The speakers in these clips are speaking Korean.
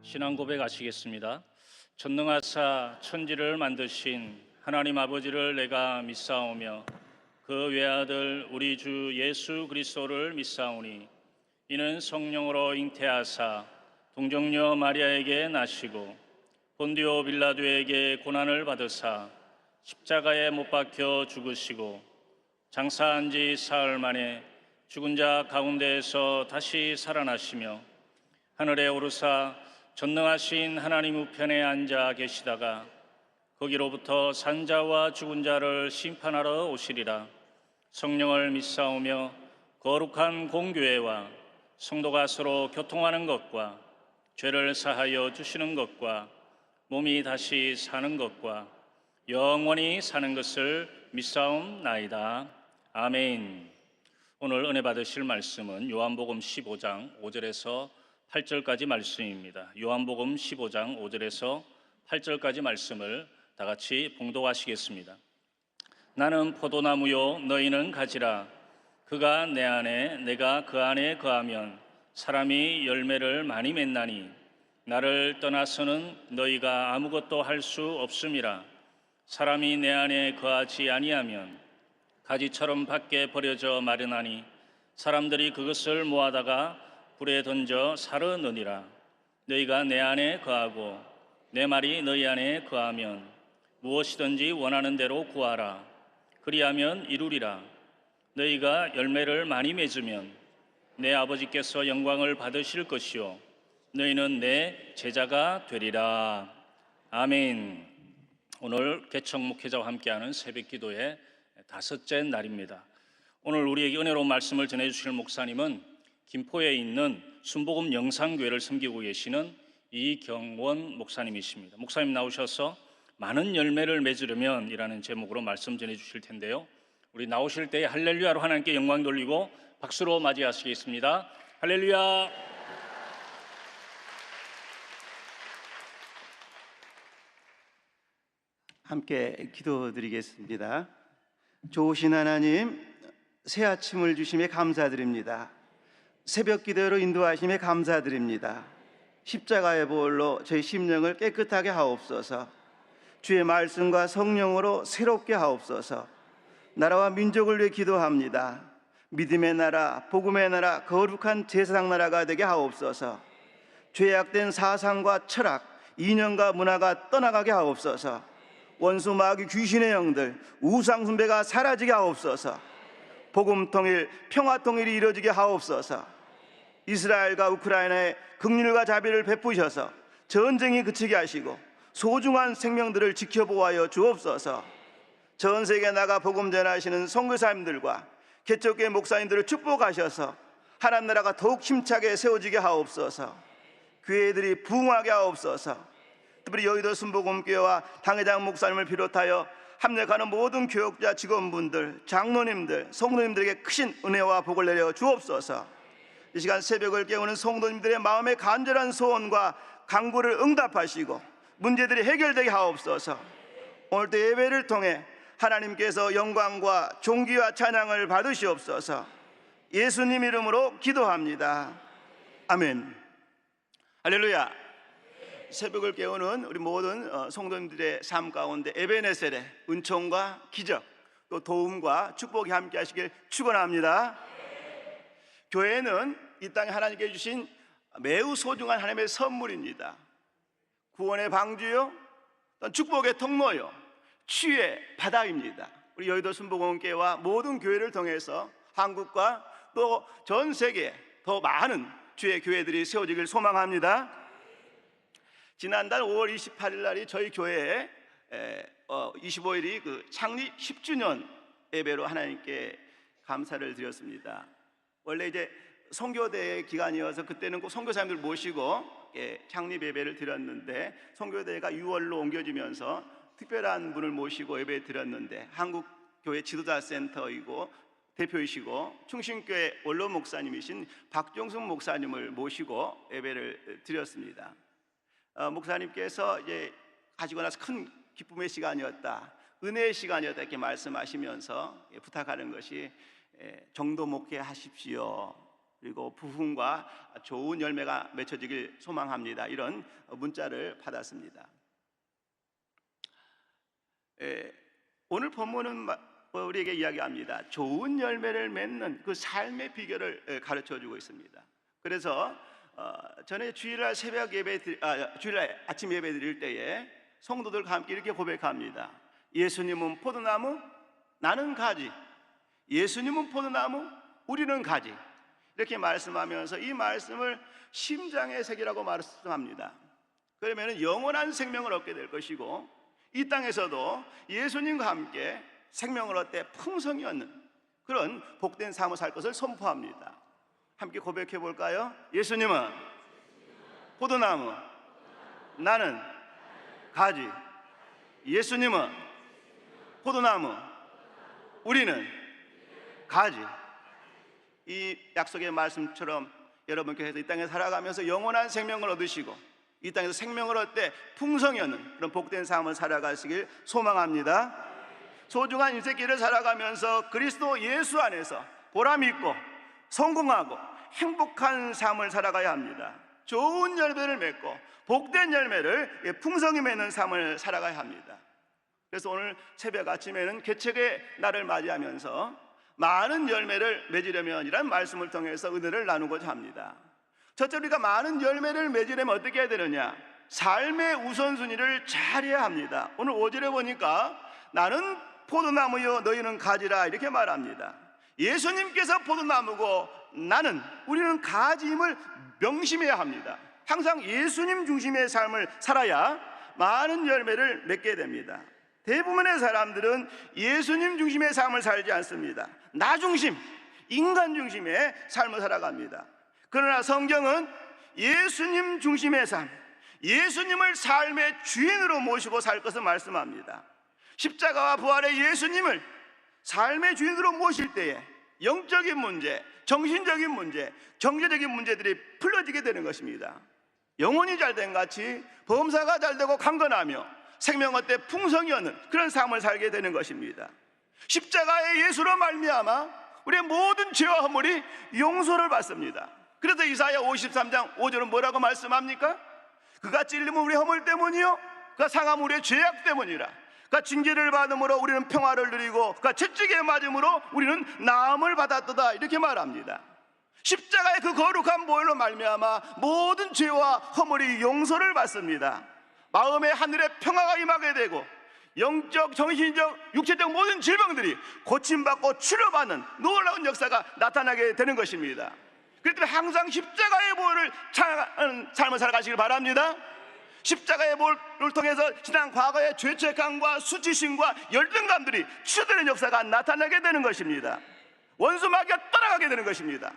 신앙 고백하시겠습니다. 전능하사 천지를 만드신 하나님 아버지를 내가 믿사오며 그 외아들 우리 주 예수 그리스도를 믿사오니 이는 성령으로 잉태하사 동정녀 마리아에게 나시고 본디오 빌라도에게 고난을 받으사 십자가에 못 박혀 죽으시고 장사한 지 사흘 만에 죽은 자 가운데에서 다시 살아나시며 하늘에 오르사 전능하신 하나님 우편에 앉아 계시다가 거기로부터 산자와 죽은 자를 심판하러 오시리라. 성령을 믿사오며 거룩한 공교회와 성도가 서로 교통하는 것과 죄를 사하여 주시는 것과 몸이 다시 사는 것과 영원히 사는 것을 믿사옵나이다. 아멘. 오늘 은혜 받으실 말씀은 요한복음 15장 5절에서 8절까지 말씀입니다. 요한복음 15장 5절에서 8절까지 말씀을 다 같이 봉독하시겠습니다. 나는 포도나무요 너희는 가지라. 그가 내 안에 내가 그 안에 거하면 사람이 열매를 많이 맺나니 나를 떠나서는 너희가 아무것도 할 수 없음이라. 사람이 내 안에 거하지 아니하면 가지처럼 밖에 버려져 마르나니 사람들이 그것을 모아다가 불에 던져 사르느니라. 너희가 내 안에 거하고 내 말이 너희 안에 거하면 무엇이든지 원하는 대로 구하라. 그리하면 이루리라. 너희가 열매를 많이 맺으면 내 아버지께서 영광을 받으실 것이요 너희는 내 제자가 되리라. 아멘. 오늘 개척 목회자와 함께하는 새벽기도의 다섯째 날입니다. 오늘 우리에게 은혜로운 말씀을 전해주실 목사님은 김포에 있는 순복음 영상교회를 섬기고 계시는 이경원 목사님이십니다. 목사님 나오셔서 많은 열매를 맺으려면 이라는 제목으로 말씀 전해주실 텐데요, 우리 나오실 때 할렐루야로 하나님께 영광 돌리고 박수로 맞이하시겠습니다. 할렐루야. 함께 기도드리겠습니다. 좋으신 하나님, 새 아침을 주심에 감사드립니다. 새벽 기도로 인도하심에 감사드립니다. 십자가의 보혈로 저희 심령을 깨끗하게 하옵소서. 주의 말씀과 성령으로 새롭게 하옵소서. 나라와 민족을 위해 기도합니다. 믿음의 나라, 복음의 나라, 거룩한 제사장 나라가 되게 하옵소서. 죄악된 사상과 철학, 이념과 문화가 떠나가게 하옵소서. 원수 마귀 귀신의 영들, 우상 숭배가 사라지게 하옵소서. 복음 통일, 평화 통일이 이루어지게 하옵소서. 이스라엘과 우크라이나에 긍휼과 자비를 베푸셔서 전쟁이 그치게 하시고 소중한 생명들을 지켜보아여 주옵소서. 전 세계에 나가 복음 전하시는 선교사님들과 개척교회 목사님들을 축복하셔서 하나님 나라가 더욱 힘차게 세워지게 하옵소서. 교회들이 부흥하게 하옵소서. 특별히 여의도 순복음교회와 당회장 목사님을 비롯하여 합력하는 모든 교역자 직원분들, 장로님들, 성도님들에게 크신 은혜와 복을 내려 주옵소서. 이 시간 새벽을 깨우는 성도님들의 마음의 간절한 소원과 간구를 응답하시고 문제들이 해결되게 하옵소서. 오늘도 예배를 통해 하나님께서 영광과 존귀와 찬양을 받으시옵소서. 예수님 이름으로 기도합니다. 아멘. 할렐루야. 새벽을 깨우는 우리 모든 성도님들의 삶 가운데 에베네셀의 은총과 기적, 또 도움과 축복이 함께 하시길 축원합니다. 교회는 이 땅에 하나님께 주신 매우 소중한 하나님의 선물입니다. 구원의 방주요, 또 축복의 통로요, 치유의 바다입니다. 우리 여의도 순복음교회와 모든 교회를 통해서 한국과 또 전 세계에 더 많은 주의 교회들이 세워지길 소망합니다. 지난달 5월 28일 날이 저희 교회에 25일이 그 창립 10주년 예배로 하나님께 감사를 드렸습니다. 원래 이제 선교대 기간이어서 그때는 꼭 선교사님들 모시고 창립 예배를 드렸는데, 선교대가 6월로 옮겨지면서 특별한 분을 모시고 예배 드렸는데, 한국교회 지도자센터이고 대표이시고 충신교회 원로 목사님이신 박종순 목사님을 모시고 예배를 드렸습니다. 목사님께서 이제 가지고 나서 큰 기쁨의 시간이었다, 은혜의 시간이었다 이렇게 말씀하시면서 부탁하는 것이 정도 목회 하십시오. 그리고 부흥과 좋은 열매가 맺혀지길 소망합니다. 이런 문자를 받았습니다. 오늘 본문은 우리에게 이야기합니다. 좋은 열매를 맺는 그 삶의 비결을 가르쳐주고 있습니다. 그래서 전에 주일날 주일날 아침 예배 드릴 때에 성도들과 함께 이렇게 고백합니다. 예수님은 포도나무, 나는 가지. 예수님은 포도나무, 우리는 가지. 이렇게 말씀하면서 이 말씀을 심장의 색이라고 말씀합니다. 그러면 영원한 생명을 얻게 될 것이고, 이 땅에서도 예수님과 함께 생명을 얻되 풍성히 얻는 그런 복된 삶을 살 것을 선포합니다. 함께 고백해 볼까요? 예수님은 포도나무, 나는 가지. 예수님은 포도나무, 우리는 가지. 이 약속의 말씀처럼 여러분께서 이 땅에 살아가면서 영원한 생명을 얻으시고 이 땅에서 생명을 얻되 풍성히 얻는 그런 복된 삶을 살아가시길 소망합니다. 소중한 인생길을 살아가면서 그리스도 예수 안에서 보람 있고 성공하고 행복한 삶을 살아가야 합니다. 좋은 열매를 맺고 복된 열매를 풍성히 맺는 삶을 살아가야 합니다. 그래서 오늘 새벽 아침에는 개척의 날을 맞이하면서 많은 열매를 맺으려면 이란 말씀을 통해서 은혜를 나누고자 합니다. 첫째, 우리가 많은 열매를 맺으려면 어떻게 해야 되느냐? 삶의 우선순위를 잘해야 합니다. 오늘 5절에 보니까 나는 포도나무여 너희는 가지라 이렇게 말합니다. 예수님께서 포도나무고 우리는 가지임을 명심해야 합니다. 항상 예수님 중심의 삶을 살아야 많은 열매를 맺게 됩니다. 대부분의 사람들은 예수님 중심의 삶을 살지 않습니다. 나 중심, 인간 중심의 삶을 살아갑니다. 그러나 성경은 예수님 중심의 삶, 예수님을 삶의 주인으로 모시고 살 것을 말씀합니다. 십자가와 부활의 예수님을 삶의 주인으로 모실 때에 영적인 문제, 정신적인 문제, 경제적인 문제들이 풀어지게 되는 것입니다. 영혼이 잘된 같이 범사가 잘되고 강건하며 생명 얻되 풍성히 얻는 그런 삶을 살게 되는 것입니다. 십자가의 예수로 말미암아 우리의 모든 죄와 허물이 용서를 받습니다. 그래서 이사야 53장 5절은 뭐라고 말씀합니까? 그가 찔림은 우리 허물 때문이요 그가 상함은 우리의 죄악 때문이라. 그가 징계를 받음으로 우리는 평화를 누리고 그가 채찍에 맞음으로 우리는 나음을 받았도다 이렇게 말합니다. 십자가의 그 거룩한 보혈로 말미암아 모든 죄와 허물이 용서를 받습니다. 마음의 하늘의 평화가 임하게 되고 영적, 정신적, 육체적 모든 질병들이 고침받고 치료받는 놀라운 역사가 나타나게 되는 것입니다. 그렇기 때문에 항상 십자가의 보혈을 찬양하는 삶을 살아가시길 바랍니다. 십자가의 보혈을 통해서 지난 과거의 죄책감과 수치심과 열등감들이 치유되는 역사가 나타나게 되는 것입니다. 원수 마귀가 따라가게 되는 것입니다.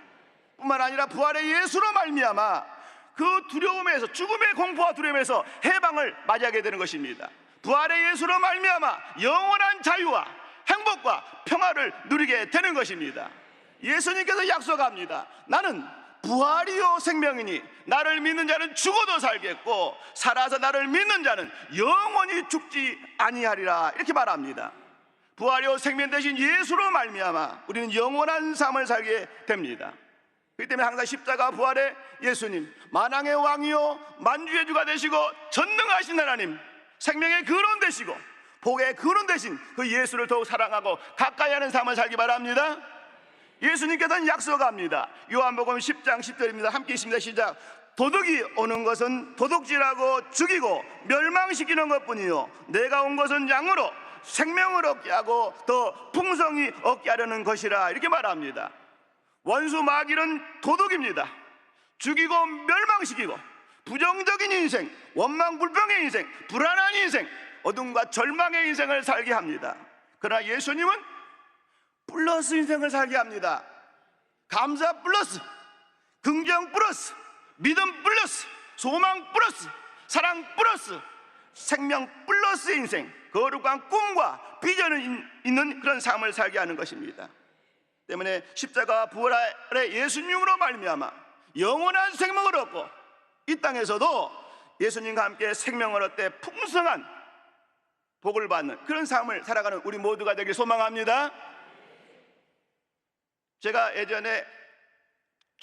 뿐만 아니라 부활의 예수로 말미암아 그 두려움에서, 죽음의 공포와 두려움에서 해방을 맞이하게 되는 것입니다. 부활의 예수로 말미암아 영원한 자유와 행복과 평화를 누리게 되는 것입니다. 예수님께서 약속합니다. 나는 부활이요 생명이니 나를 믿는 자는 죽어도 살겠고 살아서 나를 믿는 자는 영원히 죽지 아니하리라 이렇게 말합니다. 부활이요 생명 되신 예수로 말미암아 우리는 영원한 삶을 살게 됩니다. 그렇기 때문에 항상 십자가 부활의 예수님, 만왕의 왕이요 만주의 주가 되시고 전능하신 하나님, 생명의 근원 되시고 복의 근원 되신 그 예수를 더욱 사랑하고 가까이 하는 삶을 살기 바랍니다. 예수님께서는 약속합니다. 요한복음 10장 10절입니다. 함께 있습니다. 시작. 도둑이 오는 것은 도둑질하고 죽이고 멸망시키는 것뿐이요 내가 온 것은 양으로 생명을 얻게 하고 더 풍성히 얻게 하려는 것이라 이렇게 말합니다. 원수 마귀는 도둑입니다. 죽이고 멸망시키고 부정적인 인생, 원망불평의 인생, 불안한 인생, 어둠과 절망의 인생을 살게 합니다. 그러나 예수님은 플러스 인생을 살게 합니다. 감사 플러스, 긍정 플러스, 믿음 플러스, 소망 플러스, 사랑 플러스, 생명 플러스 인생, 거룩한 꿈과 비전이 있는 그런 삶을 살게 하는 것입니다. 때문에 십자가와 부활의 예수님으로 말미암아 영원한 생명을 얻고 이 땅에서도 예수님과 함께 생명을 얻되 풍성한 복을 받는 그런 삶을 살아가는 우리 모두가 되길 소망합니다. 제가 예전에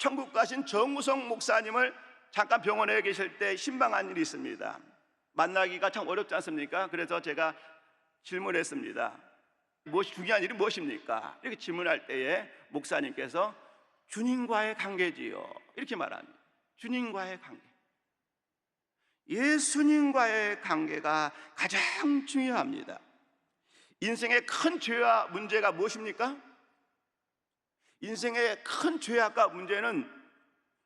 천국 가신 정우성 목사님을 잠깐 병원에 계실 때 신방한 일이 있습니다. 만나기가 참 어렵지 않습니까? 그래서 제가 질문했습니다. 무엇이 중요한 일이 무엇입니까? 이렇게 질문할 때에 목사님께서 주님과의 관계지요, 이렇게 말합니다. 주님과의 관계, 예수님과의 관계가 가장 중요합니다. 인생의 큰 죄와 문제가 무엇입니까? 인생의 큰 죄악과 문제는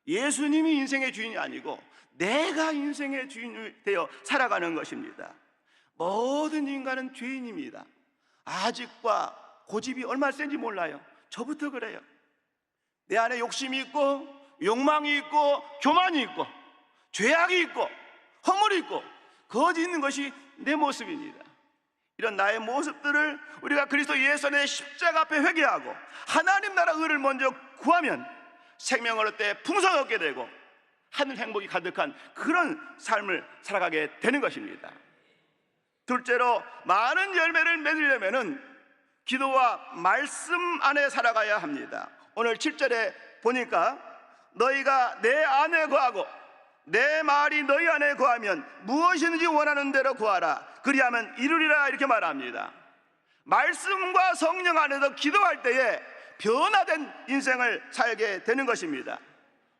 예수님이 인생의 주인이 아니고 내가 인생의 주인이 되어 살아가는 것입니다. 모든 인간은 죄인입니다. 아직과 고집이 얼마나 센지 몰라요. 저부터 그래요. 내 안에 욕심이 있고 욕망이 있고 교만이 있고 죄악이 있고 허물이 있고 거짓이 있는 것이 내 모습입니다. 이런 나의 모습들을 우리가 그리스도 예수 안에 십자가 앞에 회개하고 하나님 나라 의를 먼저 구하면 생명을 얻을 때 풍성을 얻게 되고 하늘 행복이 가득한 그런 삶을 살아가게 되는 것입니다. 둘째로 많은 열매를 맺으려면 기도와 말씀 안에 살아가야 합니다. 오늘 7절에 보니까 너희가 내 안에 거하고 내 말이 너희 안에 거하면 무엇이든지 원하는 대로 구하라 그리하면 이루리라, 이렇게 말합니다. 말씀과 성령 안에서 기도할 때에 변화된 인생을 살게 되는 것입니다.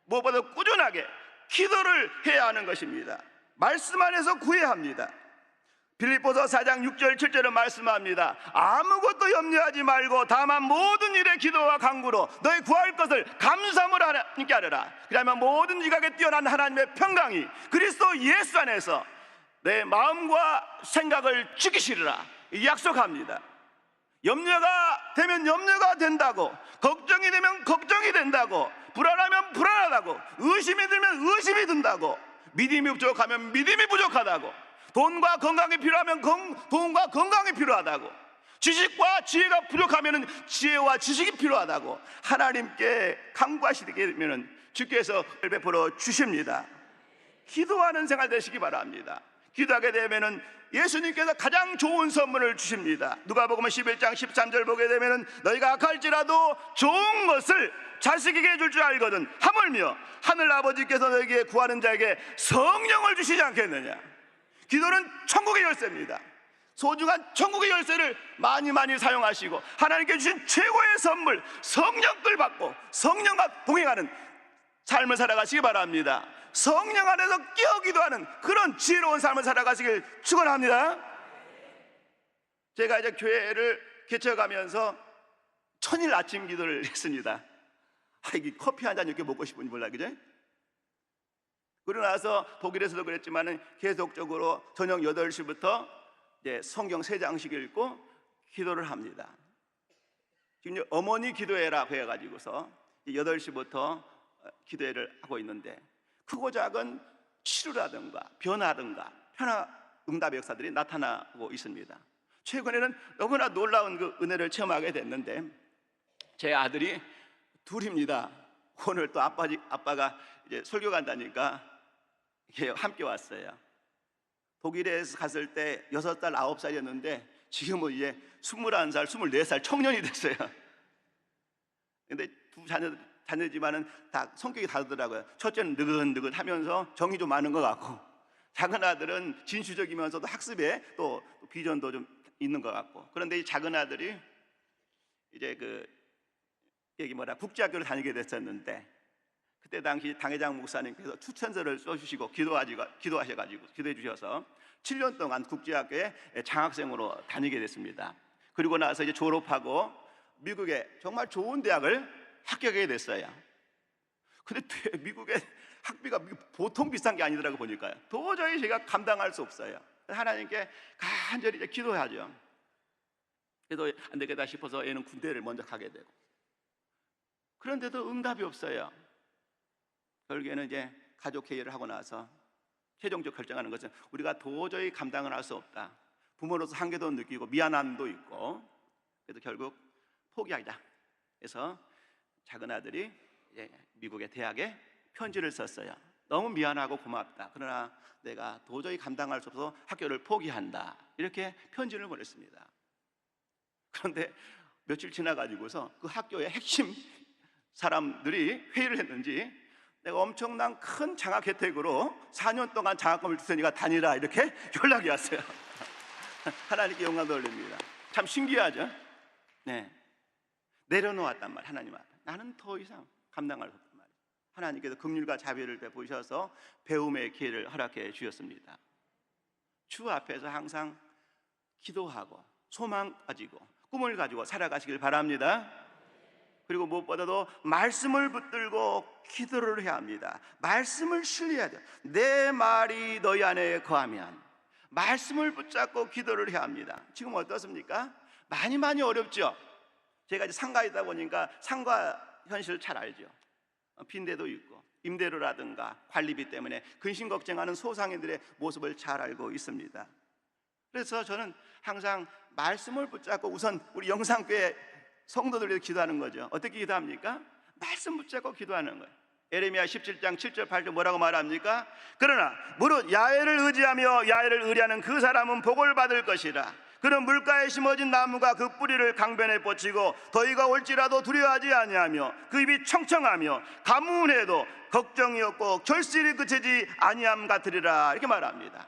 무엇보다 꾸준하게 기도를 해야 하는 것입니다. 말씀 안에서 구해야 합니다. 빌립보서 4장 6절 7절은 말씀합니다. 아무것도 염려하지 말고 다만 모든 일에 기도와 간구로 너희 구할 것을 감사함으로 하나님께 하리라. 그러면 모든 지각에 뛰어난 하나님의 평강이 그리스도 예수 안에서 내 마음과 생각을 지키시리라 약속합니다. 염려가 되면 염려가 된다고, 걱정이 되면 걱정이 된다고, 불안하면 불안하다고, 의심이 들면 의심이 든다고, 믿음이 부족하면 믿음이 부족하다고, 돈과 건강이 필요하면 돈과 건강이 필요하다고, 지식과 지혜가 부족하면 지혜와 지식이 필요하다고 하나님께 간구하시게 되면 주께서 베풀어 주십니다. 기도하는 생활 되시기 바랍니다. 기도하게 되면 예수님께서 가장 좋은 선물을 주십니다. 누가복음 11장 13절 보게 되면 너희가 악할지라도 좋은 것을 자식에게 줄 줄 알거든 하물며 하늘 아버지께서 너희에게 구하는 자에게 성령을 주시지 않겠느냐. 기도는 천국의 열쇠입니다. 소중한 천국의 열쇠를 많이 사용하시고 하나님께 주신 최고의 선물 성령을 받고 성령과 동행하는 삶을 살아가시기 바랍니다. 성령 안에서 깨어 기도하는 그런 지혜로운 삶을 살아가시길 축원합니다. 제가 이제 교회를 개척하면서 천일 아침 기도를 했습니다. 이게 커피 한 잔 이렇게 먹고 싶은지 몰라, 그죠? 그러고 나서 독일에서도 그랬지만 계속적으로 저녁 8시부터 이제 성경 3장씩 읽고 기도를 합니다. 지금 어머니 기도회라고 해가지고서 8시부터 기도회를 하고 있는데 크고 작은 치료라든가 변화든가 변화 응답의 역사들이 나타나고 있습니다. 최근에는 너무나 놀라운 그 은혜를 체험하게 됐는데 제 아들이 둘입니다. 오늘 또 아빠가 이제 설교 간다니까 이렇게 함께 왔어요. 독일에서 갔을 때 6살, 9살이었는데 지금은 이제 21살, 24살 청년이 됐어요. 근데 두 자녀지만은 다 성격이 다르더라고요. 첫째는 느긋느긋하면서 정이 좀 많은 것 같고, 작은 아들은 진취적이면서도 학습에 또 비전도 좀 있는 것 같고. 그런데 이 작은 아들이 이제 국제학교를 다니게 됐었는데 그때 당시 당회장 목사님께서 추천서를 써주시고 기도하셔가지고 기도해 주셔서 7년 동안 국제학교에 장학생으로 다니게 됐습니다. 그리고 나서 이제 졸업하고 미국에 정말 좋은 대학을 합격하게 됐어요. 근데 미국의 학비가 보통 비싼 게 아니더라고 보니까요. 도저히 제가 감당할 수 없어요. 하나님께 간절히 이제 기도하죠. 그래도 안 되겠다 싶어서 얘는 군대를 먼저 가게 되고, 그런데도 응답이 없어요. 결국에는 이제 가족 회의를 하고 나서 최종적 결정하는 것은 우리가 도저히 감당을 할 수 없다. 부모로서 한계도 느끼고 미안함도 있고, 그래서 결국 포기하자 해서 작은 아들이 이제 미국의 대학에 편지를 썼어요. 너무 미안하고 고맙다. 그러나 내가 도저히 감당할 수 없어서 학교를 포기한다. 이렇게 편지를 보냈습니다. 그런데 며칠 지나가지고서 그 학교의 핵심 사람들이 회의를 했는지 내가 엄청난 큰 장학 혜택으로 4년 동안 장학금을 줄 테니까 다니라 이렇게 연락이 왔어요. 하나님께 영광 돌립니다. 참 신기하죠? 네, 내려놓았단 말 하나님 앞에. 나는 더 이상 감당할 수 없단 말이에요. 하나님께서 긍휼과 자비를 베푸셔서 배움의 기회를 허락해 주셨습니다. 주 앞에서 항상 기도하고 소망 가지고 꿈을 가지고 살아가시길 바랍니다. 그리고 무엇보다도 말씀을 붙들고 기도를 해야 합니다. 말씀을 신뢰해야 돼요. 내 말이 너희 안에 거하면, 말씀을 붙잡고 기도를 해야 합니다. 지금 어떻습니까? 많이 어렵죠? 제가 이제 상가에 있다 보니까 상가 현실을 잘 알죠. 빈대도 있고 임대료라든가 관리비 때문에 근심 걱정하는 소상인들의 모습을 잘 알고 있습니다. 그래서 저는 항상 말씀을 붙잡고 우선 우리 영상교회 성도들 위해서 기도하는 거죠. 어떻게 기도합니까? 말씀 붙잡고 기도하는 거예요. 에레미야 17장 7절 8절 뭐라고 말합니까? 그러나 무릇 야훼를 의지하며 야훼를 의뢰하는 그 사람은 복을 받을 것이라. 그는 물가에 심어진 나무가 그 뿌리를 강변에 뻗치고 더위가 올지라도 두려워하지 아니하며 그 입이 청청하며 가뭄해도 걱정이 없고 결실이 그치지 아니함 같으리라. 이렇게 말합니다.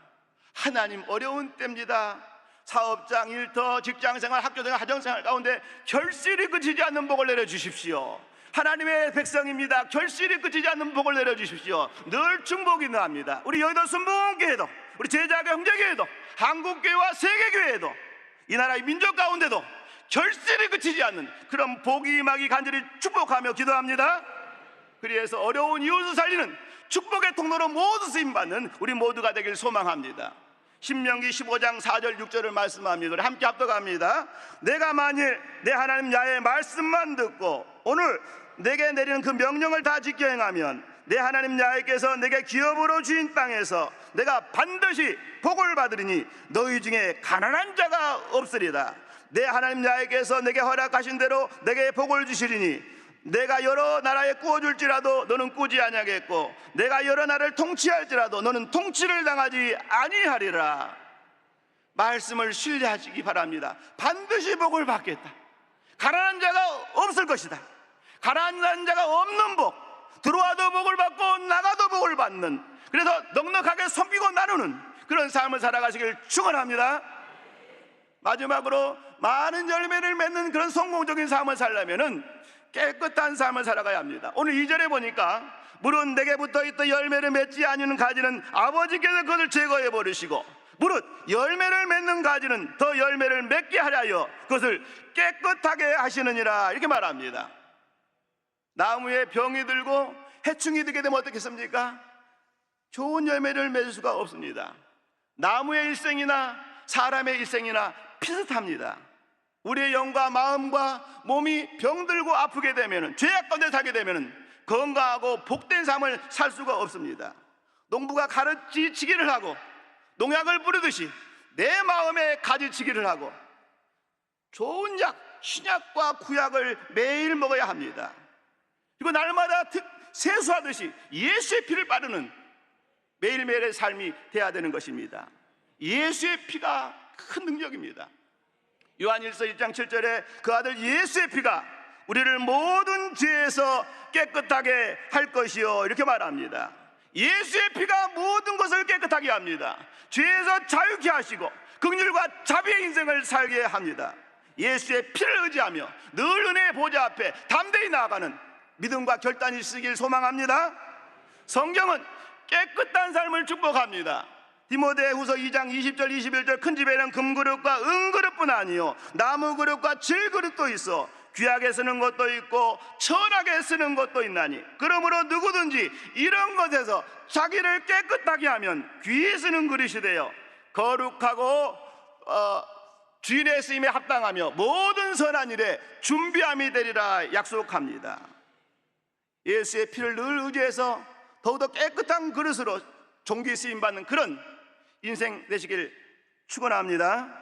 하나님, 어려운 때입니다. 사업장, 일터, 직장생활, 학교생활, 가정생활 가운데 결실이 그치지 않는 복을 내려주십시오. 하나님의 백성입니다. 결실이 그치지 않는 복을 내려주십시오. 늘 축복이 능합니다. 우리 여의도 순복음교회도, 우리 제자교 형제교회도, 한국교회와 세계교회도, 이 나라의 민족 가운데도 결실이 그치지 않는 그런 복이 임하기 간절히 축복하며 기도합니다. 그래서 어려운 이웃을 살리는 축복의 통로로 모두 쓰임받는 우리 모두가 되길 소망합니다. 신명기 15장 4절 6절을 말씀합니다. 우리 함께 합독합니다. 내가 만일 내 하나님 야훼의 말씀만 듣고 오늘 내게 내리는 그 명령을 다 지켜 행하면 내 하나님 야훼께서 내게 기업으로 주신 땅에서 내가 반드시 복을 받으리니 너희 중에 가난한 자가 없으리라. 내 하나님 야훼께서 내게 허락하신 대로 내게 복을 주시리니 내가 여러 나라에 꾸어줄지라도 너는 꾸지 아니하겠고 내가 여러 나라를 통치할지라도 너는 통치를 당하지 아니하리라. 말씀을 신뢰하시기 바랍니다. 반드시 복을 받겠다. 가난한 자가 없을 것이다. 가난한 자가 없는 복, 들어와도 복을 받고 나가도 복을 받는, 그래서 넉넉하게 섬기고 나누는 그런 삶을 살아가시길 축원합니다. 마지막으로 많은 열매를 맺는 그런 성공적인 삶을 살려면은 깨끗한 삶을 살아가야 합니다. 오늘 2절에 보니까 무릇 내게 붙어있던 열매를 맺지 아니하는 가지는 아버지께서 그것을 제거해 버리시고 무릇 열매를 맺는 가지는 더 열매를 맺게 하려 그것을 깨끗하게 하시느니라. 이렇게 말합니다. 나무에 병이 들고 해충이 들게 되면 어떻겠습니까? 좋은 열매를 맺을 수가 없습니다. 나무의 일생이나 사람의 일생이나 비슷합니다. 우리의 영과 마음과 몸이 병들고 아프게 되면, 죄악 가운데 살게 되면 건강하고 복된 삶을 살 수가 없습니다. 농부가 가지치기를 하고 농약을 뿌리듯이 내 마음에 가지치기를 하고 좋은 약, 신약과 구약을 매일 먹어야 합니다. 그리고 날마다 세수하듯이 예수의 피를 바르는 매일매일의 삶이 돼야 되는 것입니다. 예수의 피가 큰 능력입니다. 요한일서 1장 7절에 그 아들 예수의 피가 우리를 모든 죄에서 깨끗하게 할 것이요, 이렇게 말합니다. 예수의 피가 모든 것을 깨끗하게 합니다. 죄에서 자유케 하시고 긍휼과 자비의 인생을 살게 합니다. 예수의 피를 의지하며 늘 은혜의 보좌 앞에 담대히 나아가는 믿음과 결단이 있으길 소망합니다. 성경은 깨끗한 삶을 축복합니다. 디모데후서 2장 20절 21절 큰 집에는 금그릇과 은그릇뿐 아니요 나무 그릇과 질그릇도 있어 귀하게 쓰는 것도 있고 천하게 쓰는 것도 있나니 그러므로 누구든지 이런 것에서 자기를 깨끗하게 하면 귀히 쓰는 그릇이 되어 거룩하고 주인의 쓰임에 합당하며 모든 선한 일에 준비함이 되리라 약속합니다. 예수의 피를 늘 의지해서 더욱더 깨끗한 그릇으로 종기 쓰임받는 그런 인생 되시길 축원합니다.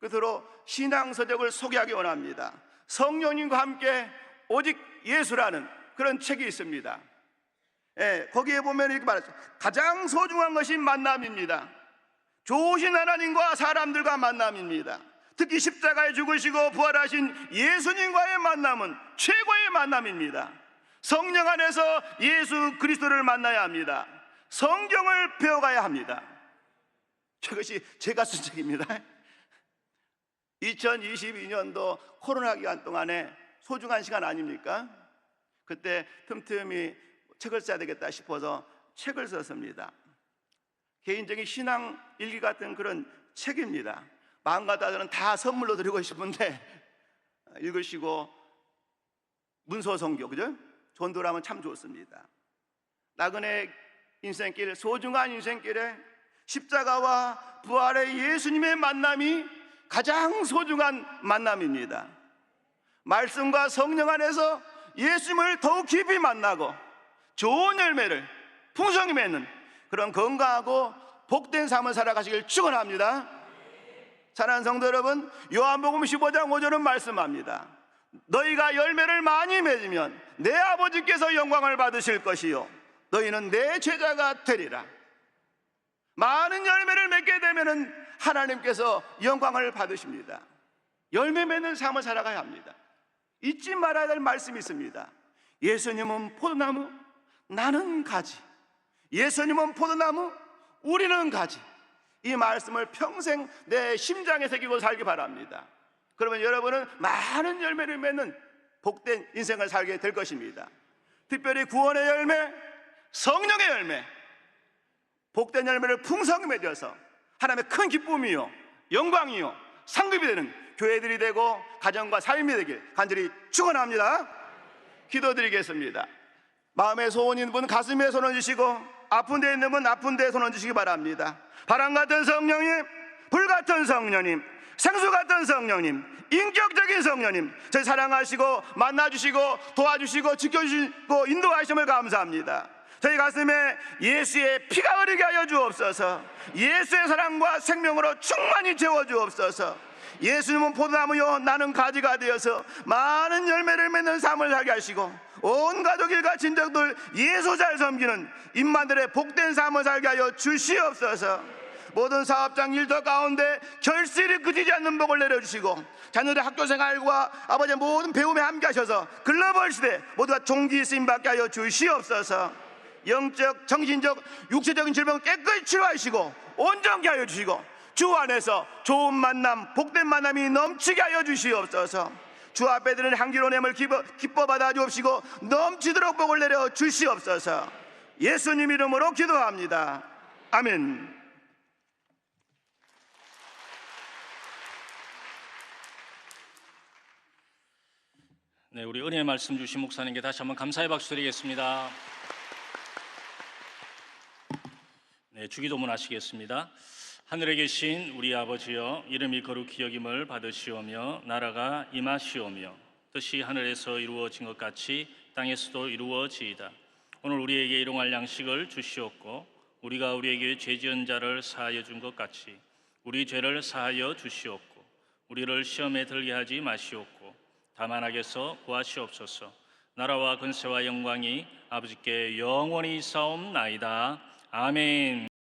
끝으로 신앙서적을 소개하기 원합니다. 성령님과 함께 오직 예수라는 그런 책이 있습니다. 거기에 보면 이렇게 말하죠. 가장 소중한 것이 만남입니다. 좋으신 하나님과 사람들과 만남입니다. 특히 십자가에 죽으시고 부활하신 예수님과의 만남은 최고의 만남입니다. 성령 안에서 예수 그리스도를 만나야 합니다. 성경을 배워가야 합니다. 저것이 제가 쓴 책입니다. 2022년도 코로나 기간 동안에 소중한 시간 아닙니까? 그때 틈틈이 책을 써야 되겠다 싶어서 책을 썼습니다. 개인적인 신앙 일기 같은 그런 책입니다. 마음 같아서는 다 선물로 드리고 싶은데 읽으시고 문서성교, 그죠? 전도라면 참 좋습니다. 나그네 인생길, 소중한 인생길에 십자가와 부활의 예수님의 만남이 가장 소중한 만남입니다. 말씀과 성령 안에서 예수님을 더욱 깊이 만나고 좋은 열매를 풍성히 맺는 그런 건강하고 복된 삶을 살아가시길 축원합니다. 사랑하는 성도 여러분, 요한복음 15장 5절은 말씀합니다. 너희가 열매를 많이 맺으면 내 아버지께서 영광을 받으실 것이요 너희는 내 제자가 되리라. 많은 열매를 맺게 되면 하나님께서 영광을 받으십니다. 열매 맺는 삶을 살아가야 합니다. 잊지 말아야 될 말씀이 있습니다. 예수님은 포도나무, 나는 가지. 예수님은 포도나무, 우리는 가지. 이 말씀을 평생 내 심장에 새기고 살기 바랍니다. 그러면 여러분은 많은 열매를 맺는 복된 인생을 살게 될 것입니다. 특별히 구원의 열매, 성령의 열매, 복된 열매를 풍성히 맺어서 하나님의 큰 기쁨이요 영광이요 상급이 되는 교회들이 되고 가정과 삶이 되길 간절히 축원합니다. 기도드리겠습니다. 마음에 소원이 있는 분 가슴에 손 얹으시고 아픈 데 있는 분 아픈 데에 손 얹으시기 바랍니다. 바람 같은 성령님, 불 같은 성령님, 생수 같은 성령님, 인격적인 성령님, 저희 사랑하시고 만나주시고 도와주시고 지켜주시고 인도하심을 감사합니다. 저희 가슴에 예수의 피가 흐르게 하여 주옵소서. 예수의 사랑과 생명으로 충만히 채워주옵소서. 예수님은 포도나무요 나는 가지가 되어서 많은 열매를 맺는 삶을 살게 하시고 온 가족 일가 친척들 예수 잘 섬기는 임마들의 복된 삶을 살게 하여 주시옵소서. 모든 사업장 일터 가운데 결실이 그치지 않는 복을 내려주시고 자녀들 학교생활과 아버지의 모든 배움에 함께 하셔서 글로벌 시대 모두가 종기 쓰임받게 하여 주시옵소서. 영적, 정신적, 육체적인 질병을 깨끗이 치료하시고 온전케 하여 주시고 주 안에서 좋은 만남, 복된 만남이 넘치게 하여 주시옵소서. 주 앞에 드는 향기로운 햄을 기뻐 받아 주옵시고 넘치도록 복을 내려 주시옵소서. 예수님 이름으로 기도합니다. 아멘. 네, 우리 은혜의 말씀 주신 목사님께 다시 한번 감사의 박수 드리겠습니다. 네, 주기도문 하시겠습니다. 하늘에 계신 우리 아버지여, 이름이 거룩히 여김을 받으시오며 나라가 임하시오며 뜻이 하늘에서 이루어진 것 같이 땅에서도 이루어지이다. 오늘 우리에게 일용할 양식을 주시옵고 우리가 우리에게 죄 지은 자를 사하여 준 것 같이 우리 죄를 사하여 주시옵고 우리를 시험에 들게 하지 마시옵고 다만 악에서 구하시옵소서. 나라와 권세와 영광이 아버지께 영원히 있사옵나이다. 아멘.